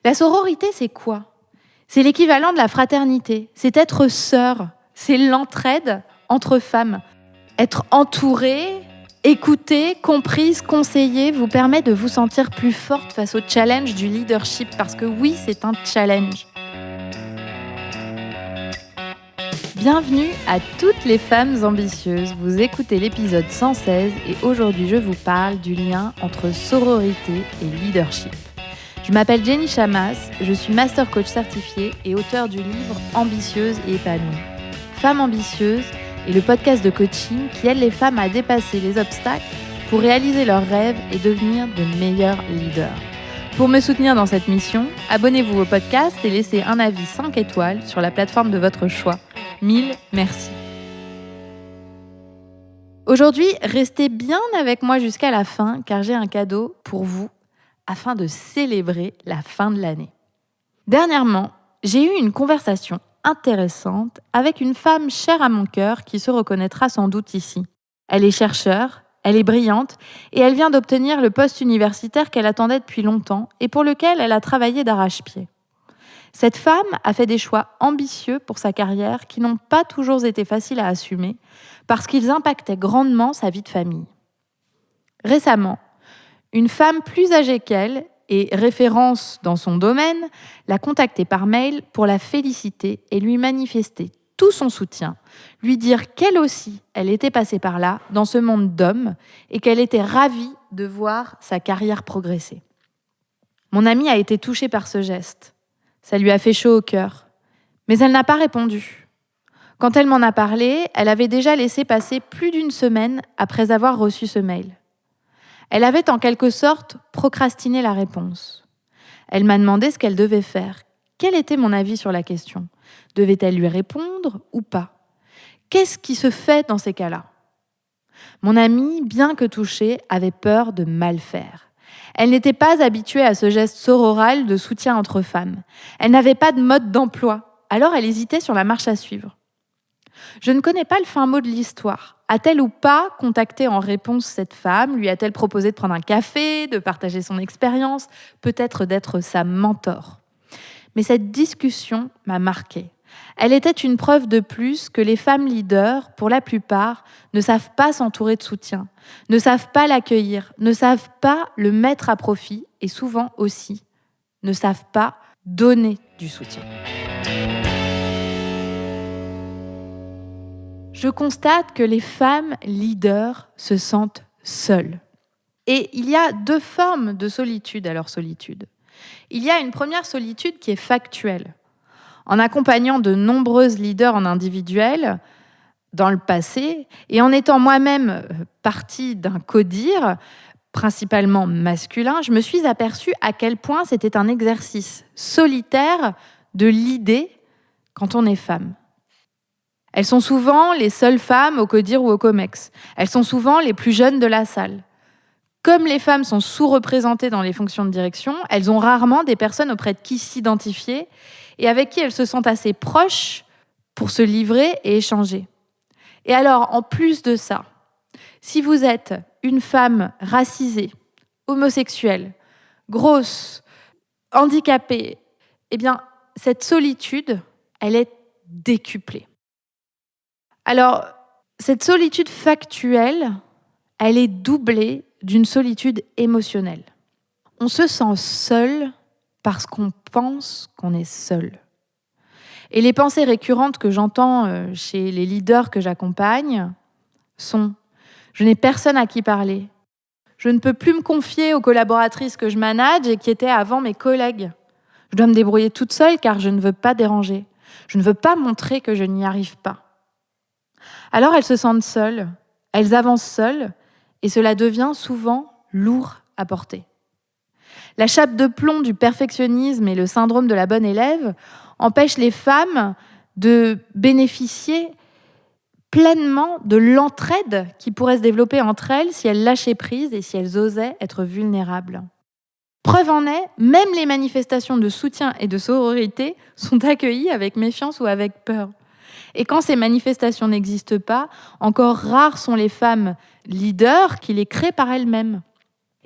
La sororité, c'est quoi ? C'est l'équivalent de la fraternité. C'est être sœur. C'est l'entraide entre femmes. Être entourée, écoutée, comprise, conseillée vous permet de vous sentir plus forte face au challenge du leadership. Parce que oui, c'est un challenge. Bienvenue à toutes les femmes ambitieuses. Vous écoutez l'épisode 116 et aujourd'hui je vous parle du lien entre sororité et leadership. Je m'appelle Jenny Chamas, je suis master coach certifiée et auteure du livre Ambitieuse et épanouie. Femme ambitieuse est le podcast de coaching qui aide les femmes à dépasser les obstacles pour réaliser leurs rêves et devenir de meilleurs leaders. Pour me soutenir dans cette mission, abonnez-vous au podcast et laissez un avis 5 étoiles sur la plateforme de votre choix. 1000 merci. Aujourd'hui, restez bien avec moi jusqu'à la fin car j'ai un cadeau pour vous afin de célébrer la fin de l'année. Dernièrement, j'ai eu une conversation intéressante avec une femme chère à mon cœur qui se reconnaîtra sans doute ici. Elle est chercheure, elle est brillante et elle vient d'obtenir le poste universitaire qu'elle attendait depuis longtemps et pour lequel elle a travaillé d'arrache-pied. Cette femme a fait des choix ambitieux pour sa carrière qui n'ont pas toujours été faciles à assumer parce qu'ils impactaient grandement sa vie de famille. Récemment, une femme plus âgée qu'elle et référence dans son domaine l'a contactée par mail pour la féliciter et lui manifester tout son soutien, lui dire qu'elle aussi, elle était passée par là, dans ce monde d'hommes, et qu'elle était ravie de voir sa carrière progresser. Mon amie a été touchée par ce geste. Ça lui a fait chaud au cœur. Mais elle n'a pas répondu. Quand elle m'en a parlé, elle avait déjà laissé passer plus d'une semaine après avoir reçu ce mail. Elle avait en quelque sorte procrastiné la réponse. Elle m'a demandé ce qu'elle devait faire. Quel était mon avis sur la question ? Devait-elle lui répondre ou pas ? Qu'est-ce qui se fait dans ces cas-là ? Mon amie, bien que touchée, avait peur de mal faire. Elle n'était pas habituée à ce geste sororal de soutien entre femmes. Elle n'avait pas de mode d'emploi, alors elle hésitait sur la marche à suivre. Je ne connais pas le fin mot de l'histoire. A-t-elle ou pas contacté en réponse cette femme ? Lui a-t-elle proposé de prendre un café, de partager son expérience, peut-être d'être sa mentor ? Mais cette discussion m'a marquée. Elle était une preuve de plus que les femmes leaders, pour la plupart, ne savent pas s'entourer de soutien, ne savent pas l'accueillir, ne savent pas le mettre à profit et souvent aussi ne savent pas donner du soutien. Je constate que les femmes leaders se sentent seules. Et il y a deux formes de solitude à leur solitude. Il y a une première solitude qui est factuelle. En accompagnant de nombreuses leaders en individuel dans le passé et en étant moi-même partie d'un codir, principalement masculin, je me suis aperçue à quel point c'était un exercice solitaire de leader quand on est femme. Elles sont souvent les seules femmes au codir ou au comex. Elles sont souvent les plus jeunes de la salle. Comme les femmes sont sous-représentées dans les fonctions de direction, elles ont rarement des personnes auprès de qui s'identifier et avec qui elles se sentent assez proches pour se livrer et échanger. Et alors, en plus de ça, si vous êtes une femme racisée, homosexuelle, grosse, handicapée, eh bien, cette solitude, elle est décuplée. Alors, cette solitude factuelle, elle est doublée d'une solitude émotionnelle. On se sent seul parce qu'on pense qu'on est seul. Et les pensées récurrentes que j'entends chez les leaders que j'accompagne sont « je n'ai personne à qui parler ». Je ne peux plus me confier aux collaboratrices que je manage et qui étaient avant mes collègues. Je dois me débrouiller toute seule car je ne veux pas déranger. Je ne veux pas montrer que je n'y arrive pas. Alors elles se sentent seules, elles avancent seules et cela devient souvent lourd à porter. La chape de plomb du perfectionnisme et le syndrome de la bonne élève empêchent les femmes de bénéficier pleinement de l'entraide qui pourrait se développer entre elles si elles lâchaient prise et si elles osaient être vulnérables. Preuve en est, même les manifestations de soutien et de sororité sont accueillies avec méfiance ou avec peur. Et quand ces manifestations n'existent pas, encore rares sont les femmes leaders qui les créent par elles-mêmes.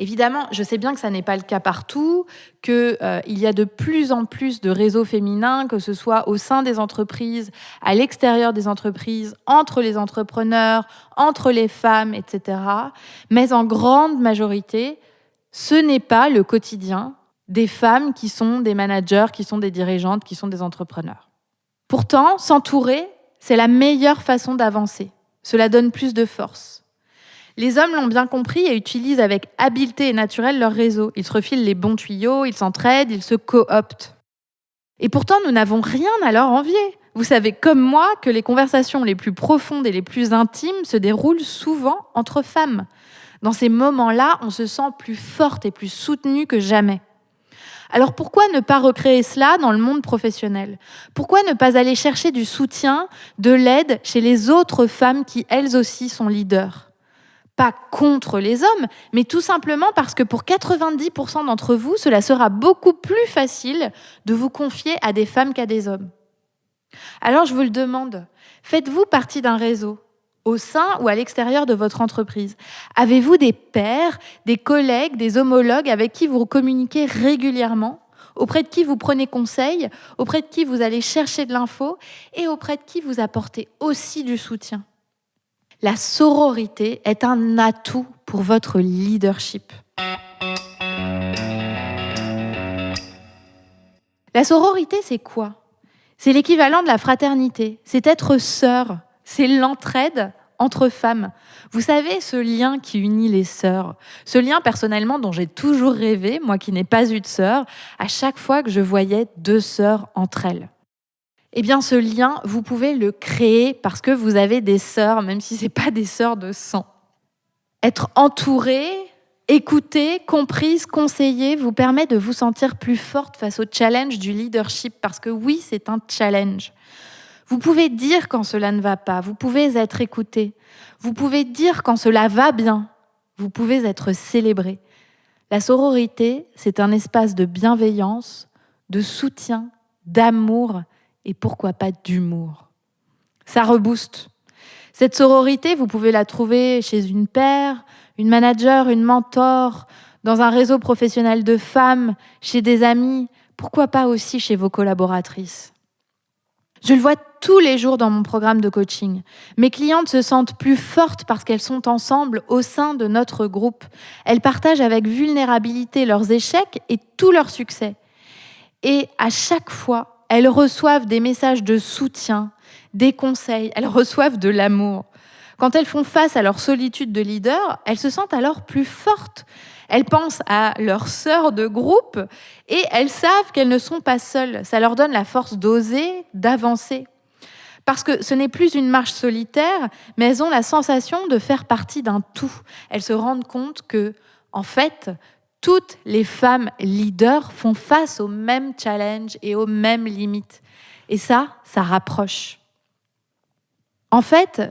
Évidemment, je sais bien que ça n'est pas le cas partout, qu'il y a de plus en plus de réseaux féminins, que ce soit au sein des entreprises, à l'extérieur des entreprises, entre les entrepreneurs, entre les femmes, etc. Mais en grande majorité, ce n'est pas le quotidien des femmes qui sont des managers, qui sont des dirigeantes, qui sont des entrepreneurs. Pourtant, s'entourer, c'est la meilleure façon d'avancer. Cela donne plus de force. Les hommes l'ont bien compris et utilisent avec habileté et naturel leur réseau. Ils se refilent les bons tuyaux, ils s'entraident, ils se cooptent. Et pourtant, nous n'avons rien à leur envier. Vous savez comme moi que les conversations les plus profondes et les plus intimes se déroulent souvent entre femmes. Dans ces moments-là, on se sent plus forte et plus soutenue que jamais. Alors pourquoi ne pas recréer cela dans le monde professionnel ? Pourquoi ne pas aller chercher du soutien, de l'aide chez les autres femmes qui, elles aussi, sont leaders ? Pas contre les hommes, mais tout simplement parce que pour 90% d'entre vous, cela sera beaucoup plus facile de vous confier à des femmes qu'à des hommes. Alors je vous le demande, faites-vous partie d'un réseau, au sein ou à l'extérieur de votre entreprise ? Avez-vous des pairs, des collègues, des homologues avec qui vous communiquez régulièrement, auprès de qui vous prenez conseil, auprès de qui vous allez chercher de l'info et auprès de qui vous apportez aussi du soutien ? La sororité est un atout pour votre leadership. La sororité, c'est quoi ? C'est l'équivalent de la fraternité. C'est être sœur. C'est l'entraide entre femmes. Vous savez, ce lien qui unit les sœurs. Ce lien, personnellement, dont j'ai toujours rêvé, moi qui n'ai pas eu de sœur, à chaque fois que je voyais deux sœurs entre elles. Eh bien, ce lien, vous pouvez le créer parce que vous avez des sœurs, même si ce n'est pas des sœurs de sang. Être entourée, écoutée, comprise, conseillée vous permet de vous sentir plus forte face au challenge du leadership, parce que oui, c'est un challenge. Vous pouvez dire quand cela ne va pas, vous pouvez être écoutée, vous pouvez dire quand cela va bien, vous pouvez être célébrée. La sororité, c'est un espace de bienveillance, de soutien, d'amour, et pourquoi pas d'humour. Ça rebooste. Cette sororité, vous pouvez la trouver chez une paire, une manager, une mentor, dans un réseau professionnel de femmes, chez des amis, pourquoi pas aussi chez vos collaboratrices. Je le vois tous les jours dans mon programme de coaching. Mes clientes se sentent plus fortes parce qu'elles sont ensemble au sein de notre groupe. Elles partagent avec vulnérabilité leurs échecs et tous leurs succès. Et à chaque fois, elles reçoivent des messages de soutien, des conseils, elles reçoivent de l'amour. Quand elles font face à leur solitude de leader, elles se sentent alors plus fortes. Elles pensent à leurs sœurs de groupe et elles savent qu'elles ne sont pas seules. Ça leur donne la force d'oser, d'avancer. Parce que ce n'est plus une marche solitaire, mais elles ont la sensation de faire partie d'un tout. Elles se rendent compte que, en fait, toutes les femmes leaders font face aux mêmes challenges et aux mêmes limites. Et ça rapproche. En fait,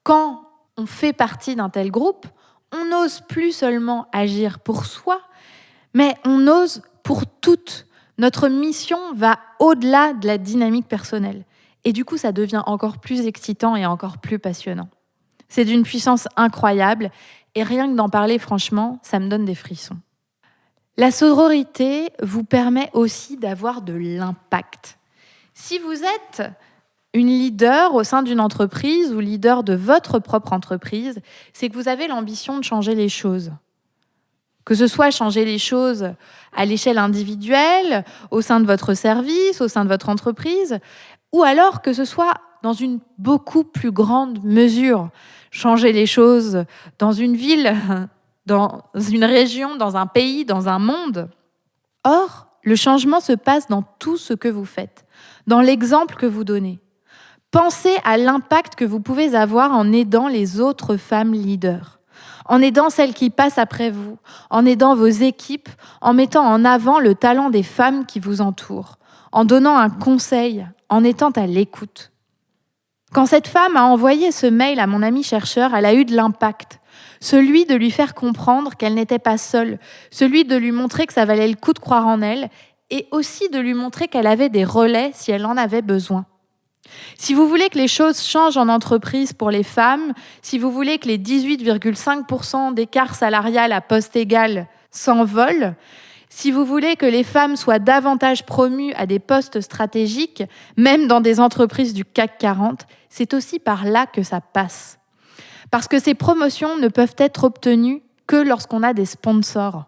quand on fait partie d'un tel groupe, on n'ose plus seulement agir pour soi, mais on ose pour toutes. Notre mission va au-delà de la dynamique personnelle. Et du coup, ça devient encore plus excitant et encore plus passionnant. C'est d'une puissance incroyable. Et rien que d'en parler, franchement, ça me donne des frissons. La sororité vous permet aussi d'avoir de l'impact. Si vous êtes une leader au sein d'une entreprise ou leader de votre propre entreprise, c'est que vous avez l'ambition de changer les choses. Que ce soit changer les choses à l'échelle individuelle, au sein de votre service, au sein de votre entreprise, ou alors que ce soit dans une beaucoup plus grande mesure. Changer les choses dans une ville, dans une région, dans un pays, dans un monde. Or, le changement se passe dans tout ce que vous faites, dans l'exemple que vous donnez. Pensez à l'impact que vous pouvez avoir en aidant les autres femmes leaders, en aidant celles qui passent après vous, en aidant vos équipes, en mettant en avant le talent des femmes qui vous entourent, en donnant un conseil, en étant à l'écoute. Quand cette femme a envoyé ce mail à mon ami chercheur, elle a eu de l'impact. Celui de lui faire comprendre qu'elle n'était pas seule, celui de lui montrer que ça valait le coup de croire en elle, et aussi de lui montrer qu'elle avait des relais si elle en avait besoin. Si vous voulez que les choses changent en entreprise pour les femmes, si vous voulez que les 18,5% d'écart salarial à poste égal s'envolent, si vous voulez que les femmes soient davantage promues à des postes stratégiques, même dans des entreprises du CAC 40, c'est aussi par là que ça passe. Parce que ces promotions ne peuvent être obtenues que lorsqu'on a des sponsors.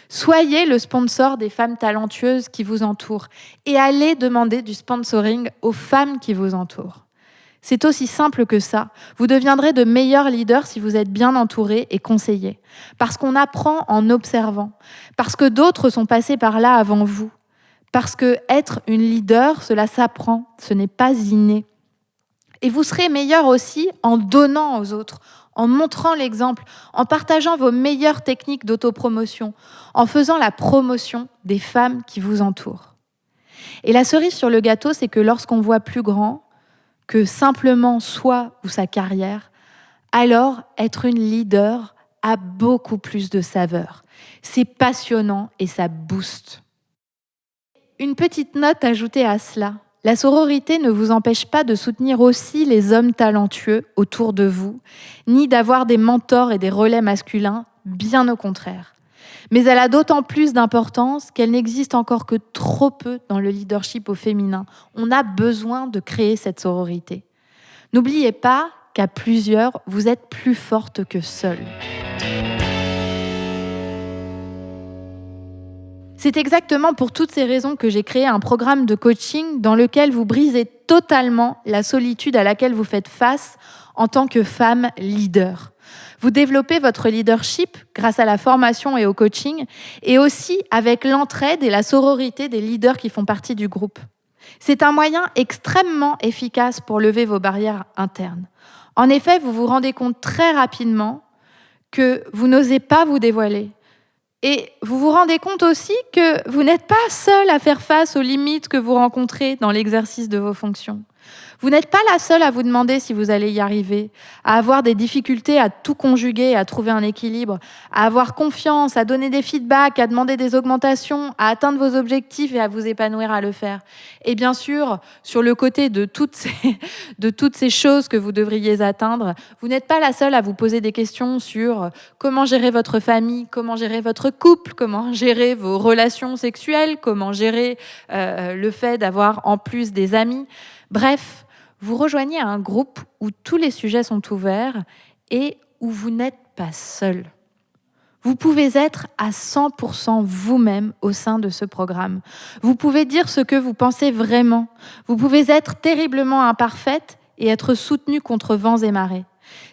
Soyez le sponsor des femmes talentueuses qui vous entourent et allez demander du sponsoring aux femmes qui vous entourent. C'est aussi simple que ça. Vous deviendrez de meilleurs leaders si vous êtes bien entourés et conseillés. Parce qu'on apprend en observant. Parce que d'autres sont passés par là avant vous. Parce que être une leader, cela s'apprend. Ce n'est pas inné. Et vous serez meilleur aussi en donnant aux autres, en montrant l'exemple, en partageant vos meilleures techniques d'autopromotion, en faisant la promotion des femmes qui vous entourent. Et la cerise sur le gâteau, c'est que lorsqu'on voit plus grand que simplement soi ou sa carrière, alors être une leader a beaucoup plus de saveur. C'est passionnant et ça booste. Une petite note ajoutée à cela. La sororité ne vous empêche pas de soutenir aussi les hommes talentueux autour de vous, ni d'avoir des mentors et des relais masculins, bien au contraire. Mais elle a d'autant plus d'importance qu'elle n'existe encore que trop peu dans le leadership au féminin. On a besoin de créer cette sororité. N'oubliez pas qu'à plusieurs, vous êtes plus forte que seule. C'est exactement pour toutes ces raisons que j'ai créé un programme de coaching dans lequel vous brisez totalement la solitude à laquelle vous faites face en tant que femme leader. Vous développez votre leadership grâce à la formation et au coaching et aussi avec l'entraide et la sororité des leaders qui font partie du groupe. C'est un moyen extrêmement efficace pour lever vos barrières internes. En effet, vous vous rendez compte très rapidement que vous n'osez pas vous dévoiler. Et vous vous rendez compte aussi que vous n'êtes pas seul à faire face aux limites que vous rencontrez dans l'exercice de vos fonctions. Vous n'êtes pas la seule à vous demander si vous allez y arriver, à avoir des difficultés à tout conjuguer, à trouver un équilibre, à avoir confiance, à donner des feedbacks, à demander des augmentations, à atteindre vos objectifs et à vous épanouir à le faire. Et bien sûr, sur le côté de toutes ces choses que vous devriez atteindre, vous n'êtes pas la seule à vous poser des questions sur comment gérer votre famille, comment gérer votre couple, comment gérer vos relations sexuelles, comment gérer le fait d'avoir en plus des amis. Bref, vous rejoignez un groupe où tous les sujets sont ouverts et où vous n'êtes pas seul. Vous pouvez être à 100% vous-même au sein de ce programme. Vous pouvez dire ce que vous pensez vraiment. Vous pouvez être terriblement imparfaite et être soutenue contre vents et marées.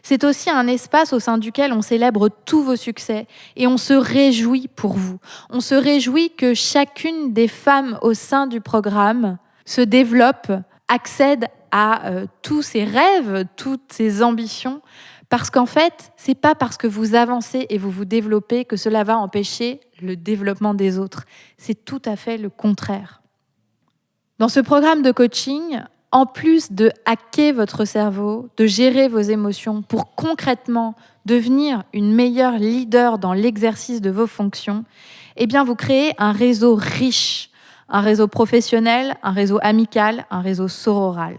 C'est aussi un espace au sein duquel on célèbre tous vos succès et on se réjouit pour vous. On se réjouit que chacune des femmes au sein du programme se développe, accède à tous ses rêves, toutes ses ambitions, parce qu'en fait, c'est pas parce que vous avancez et vous vous développez que cela va empêcher le développement des autres. C'est tout à fait le contraire. Dans ce programme de coaching, en plus de hacker votre cerveau, de gérer vos émotions pour concrètement devenir une meilleure leader dans l'exercice de vos fonctions, eh bien vous créez un réseau riche, un réseau professionnel, un réseau amical, un réseau sororal.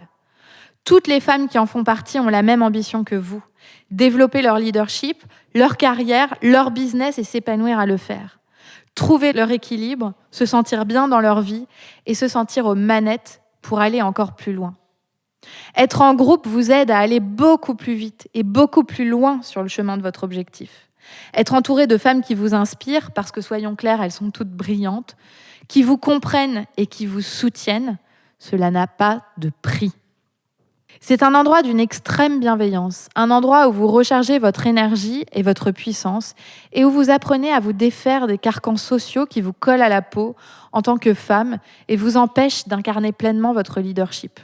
Toutes les femmes qui en font partie ont la même ambition que vous, développer leur leadership, leur carrière, leur business et s'épanouir à le faire. Trouver leur équilibre, se sentir bien dans leur vie et se sentir aux manettes pour aller encore plus loin. Être en groupe vous aide à aller beaucoup plus vite et beaucoup plus loin sur le chemin de votre objectif. Être entouré de femmes qui vous inspirent, parce que soyons clairs, elles sont toutes brillantes, qui vous comprennent et qui vous soutiennent, cela n'a pas de prix. C'est un endroit d'une extrême bienveillance, un endroit où vous rechargez votre énergie et votre puissance et où vous apprenez à vous défaire des carcans sociaux qui vous collent à la peau en tant que femme et vous empêchent d'incarner pleinement votre leadership.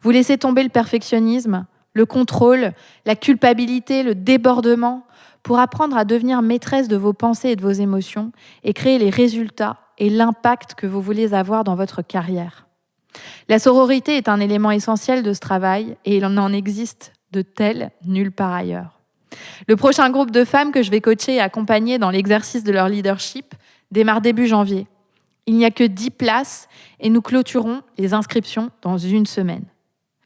Vous laissez tomber le perfectionnisme, le contrôle, la culpabilité, le débordement pour apprendre à devenir maîtresse de vos pensées et de vos émotions et créer les résultats et l'impact que vous voulez avoir dans votre carrière. La sororité est un élément essentiel de ce travail et il en existe de tel nulle part ailleurs. Le prochain groupe de femmes que je vais coacher et accompagner dans l'exercice de leur leadership démarre début janvier. Il n'y a que 10 places et nous clôturons les inscriptions dans une semaine.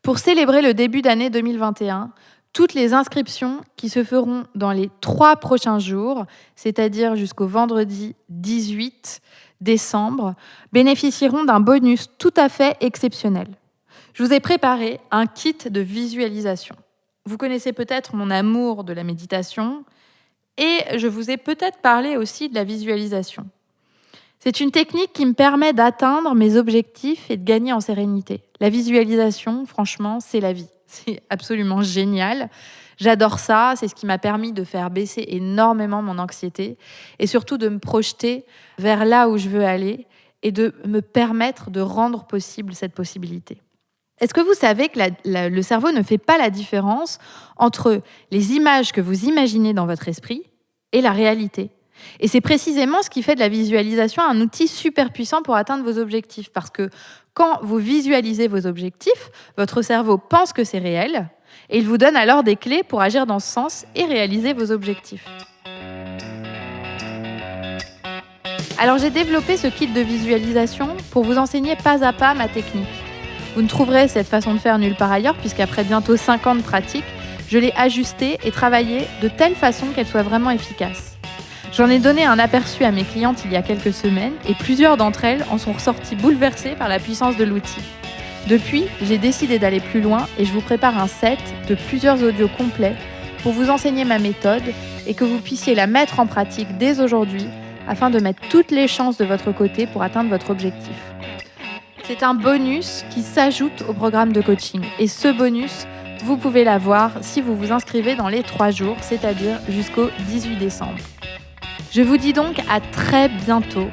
Pour célébrer le début d'année 2021, toutes les inscriptions qui se feront dans les 3 prochains jours, c'est-à-dire jusqu'au vendredi 18 décembre, bénéficieront d'un bonus tout à fait exceptionnel. Je vous ai préparé un kit de visualisation. Vous connaissez peut-être mon amour de la méditation et je vous ai peut-être parlé aussi de la visualisation. C'est une technique qui me permet d'atteindre mes objectifs et de gagner en sérénité. La visualisation, franchement, c'est la vie. C'est absolument génial. J'adore ça. C'est ce qui m'a permis de faire baisser énormément mon anxiété et surtout de me projeter vers là où je veux aller et de me permettre de rendre possible cette possibilité. Est-ce que vous savez que le cerveau ne fait pas la différence entre les images que vous imaginez dans votre esprit et la réalité ? Et c'est précisément ce qui fait de la visualisation un outil super puissant pour atteindre vos objectifs. Parce que quand vous visualisez vos objectifs, votre cerveau pense que c'est réel et il vous donne alors des clés pour agir dans ce sens et réaliser vos objectifs. Alors j'ai développé ce kit de visualisation pour vous enseigner pas à pas ma technique. Vous ne trouverez cette façon de faire nulle part ailleurs puisqu'après bientôt 5 ans de pratique, je l'ai ajustée et travaillée de telle façon qu'elle soit vraiment efficace. J'en ai donné un aperçu à mes clientes il y a quelques semaines et plusieurs d'entre elles en sont ressorties bouleversées par la puissance de l'outil. Depuis, j'ai décidé d'aller plus loin et je vous prépare un set de plusieurs audios complets pour vous enseigner ma méthode et que vous puissiez la mettre en pratique dès aujourd'hui afin de mettre toutes les chances de votre côté pour atteindre votre objectif. C'est un bonus qui s'ajoute au programme de coaching et ce bonus, vous pouvez l'avoir si vous vous inscrivez dans les 3 jours, c'est-à-dire jusqu'au 18 décembre. Je vous dis donc à très bientôt.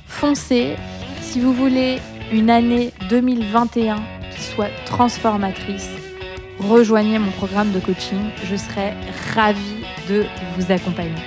Foncez si vous voulez une année 2021 qui soit transformatrice. Rejoignez mon programme de coaching. Je serai ravie de vous accompagner.